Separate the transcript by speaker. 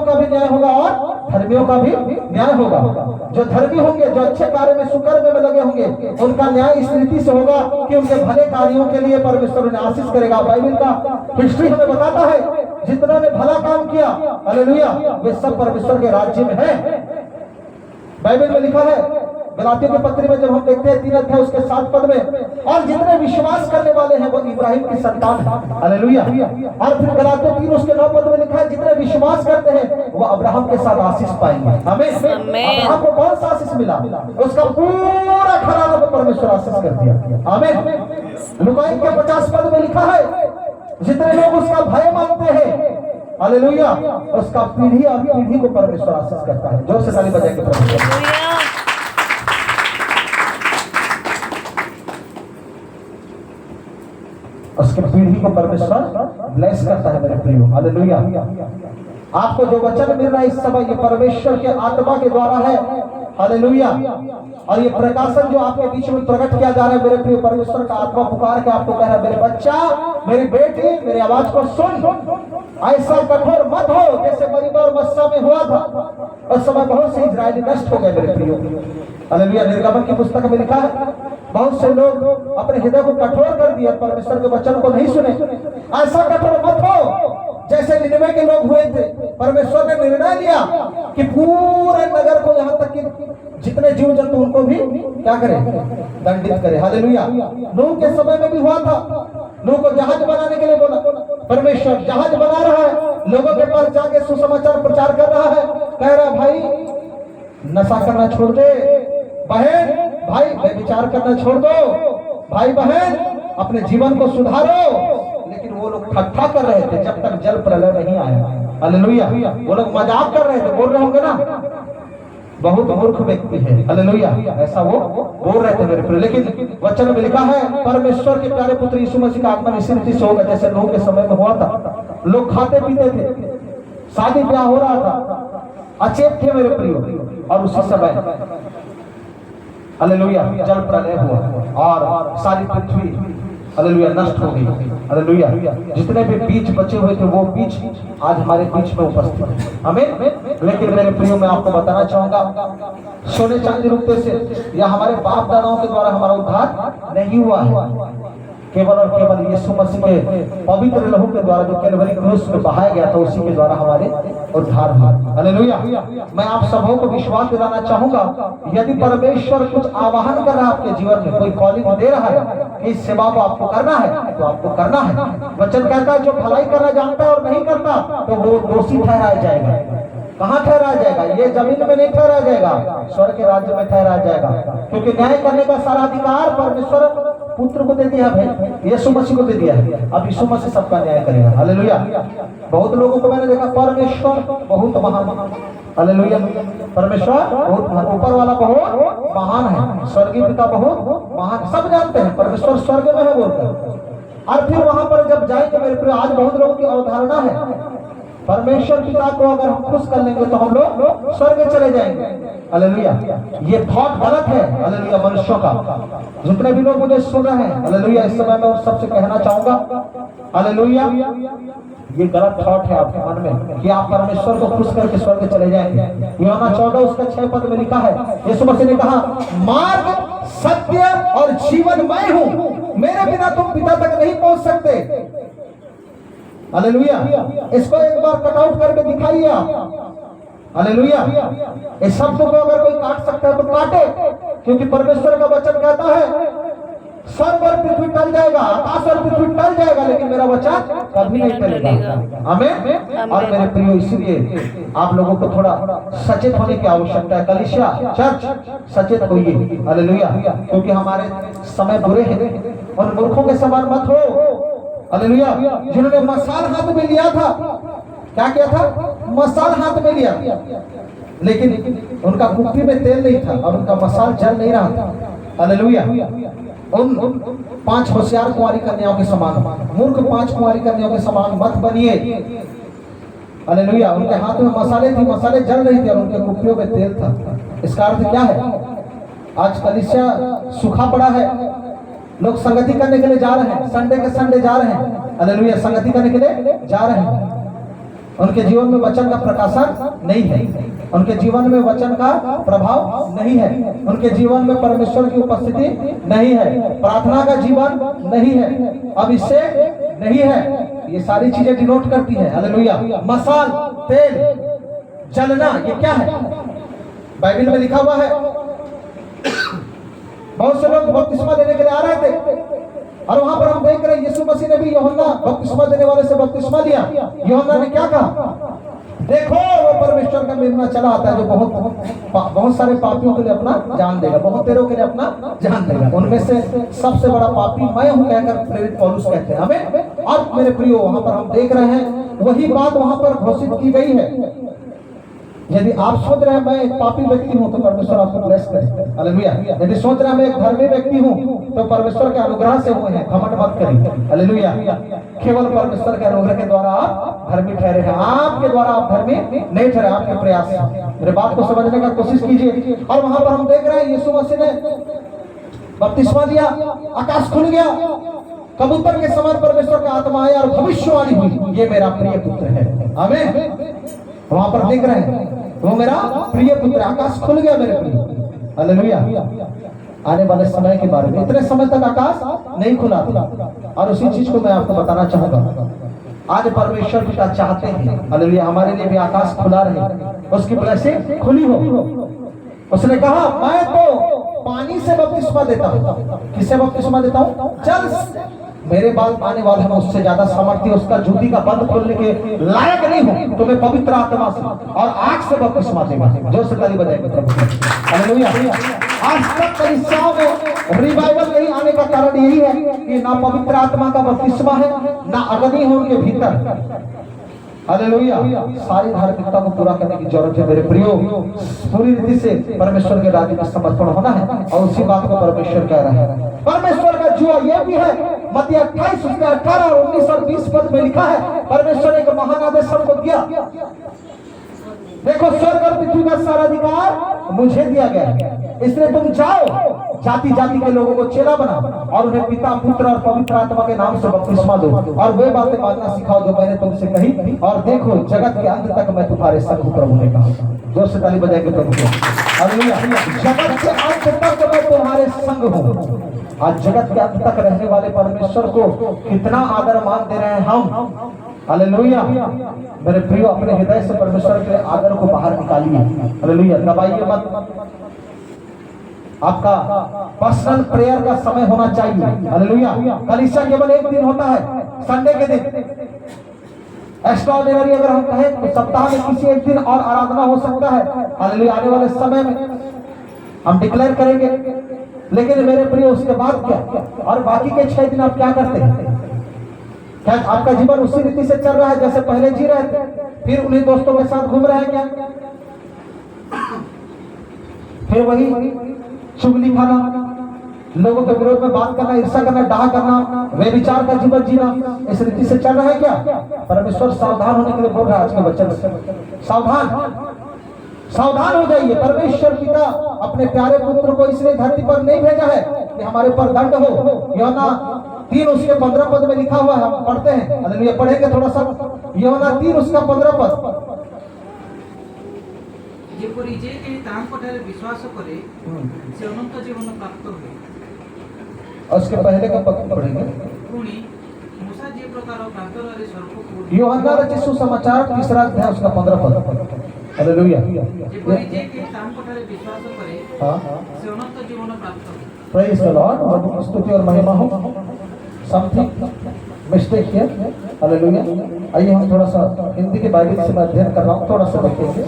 Speaker 1: का भी न्याय होगा और धर्मियों का भी न्याय होगा। जो धर्मी होंगे, जो अच्छे कार्य में सुकर्म में लगे होंगे, उनका न्याय इस रीति से होगा कि उनके भले कार्यों के लिए परमेश्वर उन्हें आशीष करेगा। बाइबल का हिस्ट्री हमें बताता है जितना ने भला काम किया, हालेलुया, वे सब परमेश्वर के राज्य में है। बाइबल में लिखा है गलातियों के पत्र में जब हम देखते हैं 3 अध्याय उसके 7 पद में, और जितने विश्वास करने वाले हैं वो इब्राहिम की संतान है, हालेलुया। और फिर गलातियों 3 उसके 9 पद में लिखा है जितने विश्वास करते हैं वो अब्राहम के साथ आशीष पाएंगे। आमीन। अब्राहम को कौन सा आशीष मिला? उसका पूरा घराना को परमेश्वर आशीष कर दिया। आमीन। लूका के 50 पद में लिखा है जितने लोग उसका भय मानते हैं, हालेलुया, उसका पीढ़ी और पीढ़ी को परमेश्वर आशीष करता है। जोर से ताली बजाएंगे परमेश्वर। उसके पीढ़ी को परमेश्वर ब्लेस करता है मेरे प्रियो, हालेलुया। आपको जो वचन मिल रहा है इस समय ये परमेश्वर के आत्मा के द्वारा है, हालेलुया। और ये प्रकाशन जो आपके बीच में प्रकट किया जा रहा है मेरे प्रिय, परमेश्वर का आत्मा पुकार के आपको कह रहा है मेरे बच्चा, मेरी बेटी, मेरी आवाज को सुन। ऐसा कठोर मत हो जैसे मरीबा और मस्सा में हुआ था। उस समय बहुत से इजरायली नष्ट हो गए मेरे प्रियो, हालेलुया। निर्गमन की पुस्तक में लिखा है बहुत से लोग अपने हृदय को कठोर कर दिए, परमेश्वर के वचन को नहीं सुने। ऐसा कठोर मत हो जैसे निनवे के लोग हुए थे। परमेश्वर ने निर्णय लिया कि पूरे नगर को, यहाँ तक कि जितने जीव जंतु उनको भी क्या करे, दंडित करे, हालेलुया। नूह के समय में भी हुआ था। नूह को जहाज बनाने के लिए बोला, परमेश्वर जहाज बना रहा है, लोगों के पास जाके सुसमाचार प्रचार कर रहा है, कह रहा भाई नशा करना छोड़ दे, बहन भाई व्यभिचार करना छोड़ दो, भाई बहन अपने जीवन को सुधारो। लेकिन वो लोग ठट्ठा कर रहे थे जब तक जल प्रलय नहीं आया, हालेलुया। वो लोग मजाक कर रहे थे, बोल रहे होंगे ना बहुत मूर्ख व्यक्ति है, हालेलुया, ऐसा वो बोल रहे थे मेरे प्रिय। लेकिन वचन में लिखा है परमेश्वर के प्यारे पुत्र यीशु मसीह का आगमन इसी रीति से होगा जैसे नूह के समय में हुआ था। लोग खाते पीते थे, शादी ब्याह हो रहा था, अचेत थे मेरे प्रिय, और उसी समय हालेलुया जल प्रलय हुआ और सारी पृथ्वी हालेलुया नष्ट हो गई, हालेलुया। जितने भी बीज बचे हुए थे वो बीज आज हमारे बीच में उपस्थित है, आमीन। लेकिन मेरे प्रियो मैं आपको बताना चाहूंगा सोने चांदी रुपये से या हमारे बाप दादाओं के द्वारा हमारा उद्धार नहीं हुआ है। केवल और केवल यीशु मसीह के पवित्र लहू के द्वारा जो कैलवरी क्रूस में बहाया गया था उसी के द्वारा हमारे उद्धार हुआ, हालेलुया। मैं आप सबों को विश्वास दिलाना चाहूंगा यदि परमेश्वर कुछ आवाहन कर रहा है आपके जीवन में, कोई कॉलिंग दे रहा है इस सेवा को आपको करना है तो आपको करना है। वचन कहता है जो भलाई करना जानता है और नहीं करता तो वो दोषी ठहराया जाएगा। कहाँ ठहराया जाएगा? ये जमीन में नहीं ठहराया जाएगा, स्वर्ग के राज्य में ठहराया जाएगा। क्योंकि न्याय करने का सारा अधिकार परमेश्वर पुत्र को दे दिया है, यीशु मसीह को दे दिया है। अब यीशु मसीह सबका न्याय करेगा, हालेलुया। बहुत लोगों को मैंने देखा परमेश्वर बहुत महान, हालेलुया, परमेश्वर बहुत ऊपर वाला बहुत महान है, स्वर्गीय पिता बहुत महान, सब जानते हैं परमेश्वर स्वर्ग में है बोलकर। और फिर वहां पर जब जाएंगे मेरे प्रिय, आज बहुत लोगों की अवधारणा है परमेश्वर पिता को अगर हम खुश कर लेंगे तो हम लोग स्वर्ग चले जाएंगे, हालेलुया। ये थॉट गलत है, हालेलुया, मनुष्यों का। जितने भी लोग मुझे सुन रहे हैं, हालेलुया, इस समय मैं उन सबसे कहना चाहूंगा, हालेलुया, ये गलत थॉट है आपके मन में कि आप परमेश्वर को खुश करके स्वर्ग चले जाएंगे। यूहन्ना 14 उसका 6 पद में लिखा है, यीशु मसीह ने कहा मार्ग, सत्य और जीवन मैं हूं, मेरे बिना तुम पिता तक नहीं पहुंच सकते, हालेलुया। इसको एक बार कट आउट करके दिखाइए आप, हालेलुया। इस शब्द को अगर कोई काट सकता है तो काटे, क्योंकि परमेश्वर का वचन कहता है स्वर्ग और पृथ्वी टल जाएगा, आकाश और पृथ्वी टल जाएगा, लेकिन मेरा वचन कभी नहीं टलेगा, आमीन। और मेरे प्रियो इसलिए आप लोगों को थोड़ा सचेत होने की आवश्यकता है। कलीसिया चर्च सचेत होइए, हालेलुया, क्योंकि हमारे समय बुरे हैं। उन मूर्खों के समान मत हो, हालेलुया, जिन्होंने मसाल हाथ में लिया था। क्या किया था? मसाल हाथ में लिया, लेकिन उनका कुप्पी में तेल नहीं था और उनका मसाल जल नहीं रहा था, हालेलुया। उन 5 होशियार कुंवारी कन्याओं के समान, मूर्ख 5 कुंवारी कन्याओं के समान मत बनिए, हालेलुया। उनके हाथ में मसाले थे, मसाले जल रहे थे और उनके कुप्पियों में तेल था। इसका अर्थ क्या है? आज कलीसिया सूखा पड़ा है, लोग संगति करने के लिए जा रहे हैं, संडे के संडे जा रहे हैं, हालेलुया, संगति करने के लिए जा रहे हैं। उनके जीवन में वचन का प्रकाशन नहीं है, उनके जीवन में वचन का प्रभाव नहीं है, उनके जीवन में परमेश्वर की उपस्थिति नहीं है, प्रार्थना का जीवन नहीं है, अभिषेक नहीं है। ये सारी चीजें डिनोट करती है। हालेलुया। मसाल, तेल, जलना, ये क्या है? बाइबल में लिखा हुआ है। बहुत से लोग बपतिस्मा देने के लिए आ रहे थे और वहां पर हम देख रहे हैं यीशु मसीह ने भी यूहन्ना बपतिस्मा देने वाले से बपतिस्मा लिया। यूहन्ना ने क्या कहा? देखो वो परमेश्वर का मेमना चला आता है जो बहुत सारे पापियों के लिए अपना जान देगा, बहुत तेरों के लिए अपना जान देगा। उनमें से सबसे बड़ा पापी मैं हूं कहकर प्रेरित पौलुस कहते हैं हमें। अब मेरे प्रियो वहां पर हम देख रहे हैं वही बात वहां पर घोषित की गई है। यदि आप सोच रहे हैं मैं एक पापी व्यक्ति हूं तो परमेश्वर आपको ब्लेस करे। हालेलुया। यदि सोच रहे हैं मैं एक धर्मी व्यक्ति हूं तो परमेश्वर के अनुग्रह से हुए हैं, घमंड मत करिए। हालेलुया। केवल परमेश्वर के अनुग्रह के द्वारा आप धर्मी ठहरे हैं, आपके द्वारा आप धर्मी नहीं ठहरे, आपके प्रयास से। मेरे बात को समझने का कोशिश कीजिए। और वहां पर हम देख रहे हैं यीशु मसीह ने बपतिस्मा दिया, आकाश खुल गया, कबूतर के समान परमेश्वर का आत्मा आया और भविष्यवाणी हुई, ये मेरा प्रिय पुत्र है। आमीन। वहां पर देख रहे हैं वो मेरा प्रिय पुत्र, आकाश खुल गया मेरे प्रिय। हालेलुया। आने वाले समय के बारे में इतने समय तक आकाश नहीं खुला था और उसी चीज को मैं आपको बताना चाहूंगा। आज परमेश्वर पिता चाहते हैं हालेलुया हमारे लिए भी आकाश खुला रहे, उसकी ब्लेसिंग खुली हो। उसने कहा मैं तो पानी से बपतिस्मा देता हूँ। किससे बपतिस्मा देता हूँ? जल से। मेरे बाद आने वाले हम उससे ज्यादा सामर्थ्य, उसका जूती का बंद खोलने के लायक नहीं हूं, तो मैं पवित्र आत्मा से और आग से बपतिस्मा देगा। जोर से ताली बजाएंगे प्रभु। हालेलुया। आज तक कलीसियाओं में रिवाइवल नहीं आने का कारण यही है कि ना पवित्र आत्मा का बपतिस्मा है, ना अग्नि है उनके भीतर। हालेलुया। सारी धार्मिकता को पूरा करने की जरूरत है मेरे प्रियो। पूरी रीति से परमेश्वर के राज्य में समर्पण होना है और उसी बात को परमेश्वर कह रहा है। परमेश्वर का जुआ यह भी है, मत्ती 28 उसके 18 और 19 और 20 पद में लिखा है परमेश्वर एक महान आदेश हमको दिया। देखो स्वर्ग और पृथ्वी का सारा अधिकार मुझे दिया गया है, इसलिए तुम जाओ जाति जाति के लोगों को चेला बनाओ और उन्हें पिता पुत्र और पवित्र आत्मा के नाम से बपतिस्मा दो और वे बातें मानना सिखाओ जो मैंने तुमसे कही, और देखो जगत के अंत तक मैं तुम्हारे संग हूं। प्रभु ने कहा। जोर से ताली बजाएंगे प्रभु को। हालेलुया। जगत के अंत तक मैं तुम्हारे संग हूं। आज जगत के अंत तक रहने वाले परमेश्वर को कितना आदर मान दे रहे हैं हम। हालेलुया। मेरे प्रियो अपने हृदय से परमेश्वर के आदर को बाहर निकालिए। हालेलुया। दबाइए मत। आपका पर्सनल प्रेयर का समय होना चाहिए। हालेलुया। कलीसिया केवल एक दिन होता है, संडे के दिन। एक्स्ट्राऑर्डिनरी अगर हम कहें तो सप्ताह में किसी एक दिन और आराधना हो सकता है। हालेलुया। आने वाले समय में हम डिक्लेयर करेंगे। लेकिन मेरे प्रिय उसके बाद क्या, और बाकी के 6 दिन आप क्या करते हैं? क्या आपका जीवन उसी रीति से चल रहा है जैसे पहले जी रहे थे? फिर उन्हीं दोस्तों के साथ घूम रहे हैं क्या? फिर वही चुगली खाना, लोगों के विरोध में बात करना, ईर्ष्या करना, डाह करना, वे विचार का जीवन जीना, इस रीति से चल रहा है क्या? परमेश्वर सावधान होने के लिए बोल रहा है आज के वचन से। सावधान हो जाइए। परमेश्वर पिता अपने प्यारे पुत्र को इसलिए धरती पर नहीं भेजा है कि हमारे पर दंड हो। यूहन्ना 3 उसके 15 पद में लिखा हुआ है, हम पढ़ते हैं। हालेलुया। पढ़ेंगे थोड़ा सा। यूहन्ना 3 उसका 15 पद।
Speaker 2: जेपरि जे केही तांकोଠାରେ विश्वास करे से अनंत जीवन प्राप्त हुए।
Speaker 1: और उसके पहले का पद पढ़ेंगे।
Speaker 2: पुणी मूसा जे प्रकार प्रातःरे सर्वको
Speaker 1: यूहन्ना रचित सुसमाचार 3 अध्याय उसका 15 पद। हालेलुया।
Speaker 2: जेपरि जे केही तांकोଠାରେ विश्वास करे से अनंत जीवन प्राप्त हुए।
Speaker 1: Praise the Lord. और स्तुति और महिमा हो। Something mistake here. हालेलुया। आइए हम थोड़ा सा हिंदी के बाइबल से मैं अध्ययन कर रहा हूँ, थोड़ा सा देखेंगे।